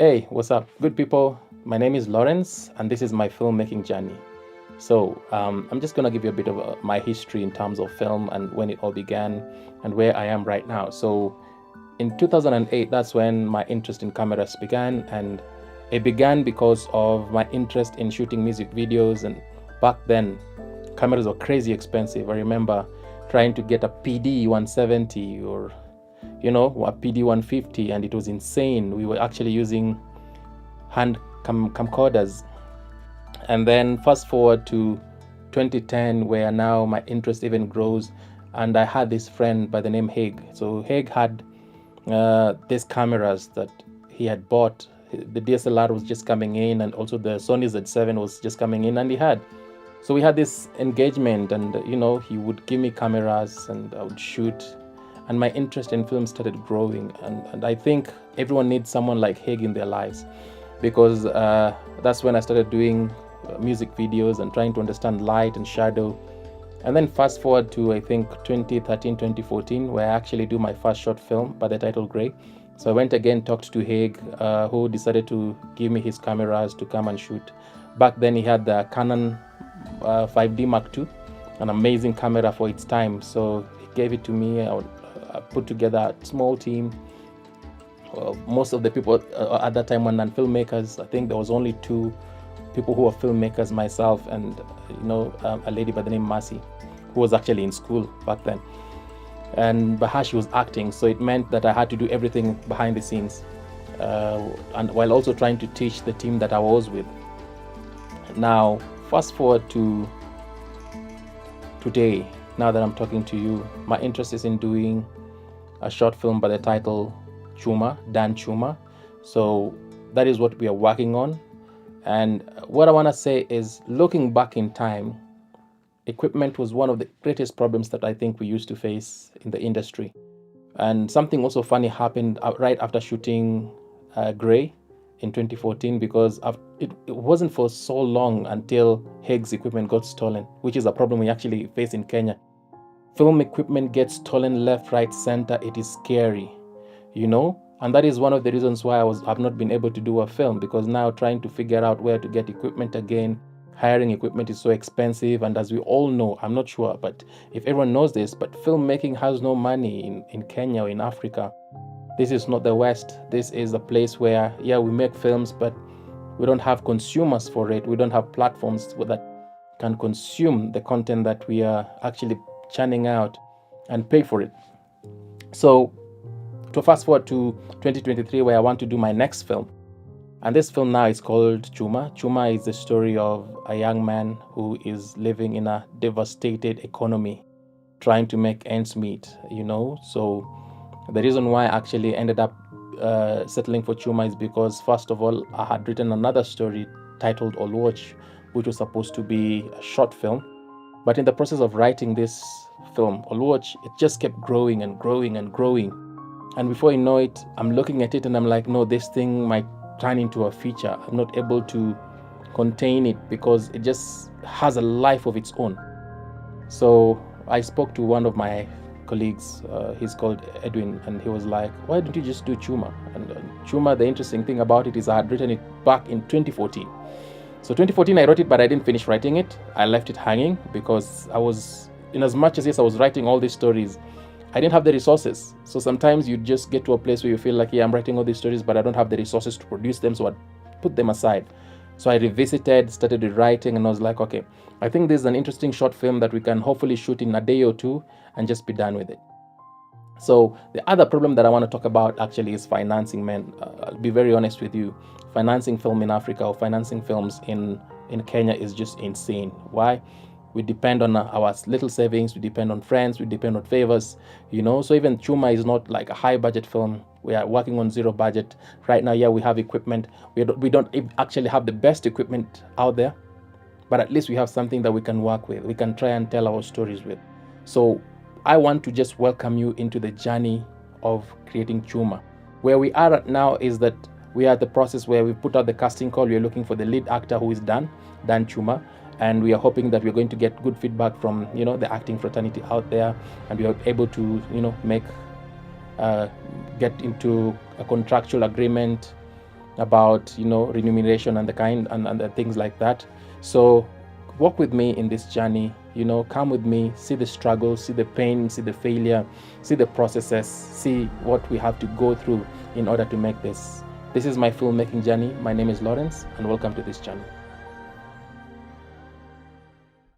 Hey, what's up, good people? My name is Lawrence, and this is my filmmaking journey. I'm just gonna give you a bit of my history in terms of film and when it all began and where I am right now. So, in 2008, that's when my interest in cameras began, and it began because of my interest in shooting music videos. And back then, cameras were crazy expensive. I remember trying to get a PD 170 or a PD 150, and it was insane. We were actually using hand camcorders. And then fast forward to 2010, where now my interest even grows, and I had this friend by the name Haig. So Haig had these cameras that he had bought. The DSLR was just coming in, and also the Sony Z7 was just coming in, and so we had this engagement, and he would give me cameras and I would shoot, and my interest in film started growing. And I think everyone needs someone like Haig in their lives, because that's when I started doing music videos and trying to understand light and shadow. And then fast forward to, I think, 2013, 2014, where I actually do my first short film by the title Grey. So I went again, talked to Haig, who decided to give me his cameras to come and shoot. Back then he had the Canon 5D Mark II, an amazing camera for its time. So he gave it to me. I put together a small team. Most of the people at that time were non-filmmakers. I think there was only two people who were filmmakers, myself and a lady by the name Mercy, who was actually in school back then. And Bahar, she was acting, so it meant that I had to do everything behind the scenes, and while also trying to teach the team that I was with. Now, fast forward to today, now that I'm talking to you, my interest is in doing a short film by the title CHUMA, Dan CHUMA. So that is what we are working on. And what I want to say is, looking back in time, equipment was one of the greatest problems that I think we used to face in the industry. And something also funny happened right after shooting Grey in 2014, because it wasn't for so long until Haig's equipment got stolen, which is a problem we actually face in Kenya. Film equipment gets stolen left, right, center. It is scary, and that is one of the reasons why I've not been able to do a film, because now trying to figure out where to get equipment again, hiring equipment is so expensive. And as we all know, I'm not sure, but if everyone knows this, but filmmaking has no money in Kenya or in Africa. This is not the West. This is a place where, we make films, but we don't have consumers for it. We don't have platforms that can consume the content that we are actually churning out and pay for it. So to fast forward to 2023, where I want to do my next film. And this film now is called CHUMA. CHUMA is the story of a young man who is living in a devastated economy, trying to make ends meet, So the reason why I actually ended up settling for CHUMA is because, first of all, I had written another story titled Olwatch, which was supposed to be a short film. But in the process of writing this film, Olwatch, it just kept growing and growing and growing. And before you know it, I'm looking at it and I'm like, no, this thing might turn into a feature. I'm not able to contain it because it just has a life of its own. So I spoke to one of my colleagues, he's called Edwin, and he was like, why don't you just do CHUMA? And CHUMA, the interesting thing about it is I had written it back in 2014. So 2014 I wrote it, but I didn't finish writing it. I left it hanging because I was, in as much as yes, I was writing all these stories, I didn't have the resources. So sometimes you just get to a place where you feel like, I'm writing all these stories, but I don't have the resources to produce them, so I put them aside. So I revisited, started rewriting, and I was like, okay, I think this is an interesting short film that we can hopefully shoot in a day or two and just be done with it. So the other problem that I want to talk about actually is financing, man. I'll be very honest with you. Financing film in Africa or financing films in Kenya is just insane. Why? We depend on our little savings, we depend on friends, we depend on favors, So even CHUMA is not like a high budget film. We are working on zero budget. Right now, we have equipment. We don't actually have the best equipment out there, but at least we have something that we can work with. We can try and tell our stories with. So I want to just welcome you into the journey of creating CHUMA. Where we are at now is that we are at the process where we put out the casting call. We are looking for the lead actor, who is Dan CHUMA. And we are hoping that we're going to get good feedback from, the acting fraternity out there, and we are able to, get into a contractual agreement about remuneration and the kind and the things like that. So walk with me in this journey. Come with me, see the struggle, see the pain, see the failure, see the processes, see what we have to go through in order to make this. This is my filmmaking journey. My name is Lawrence, and welcome to this channel.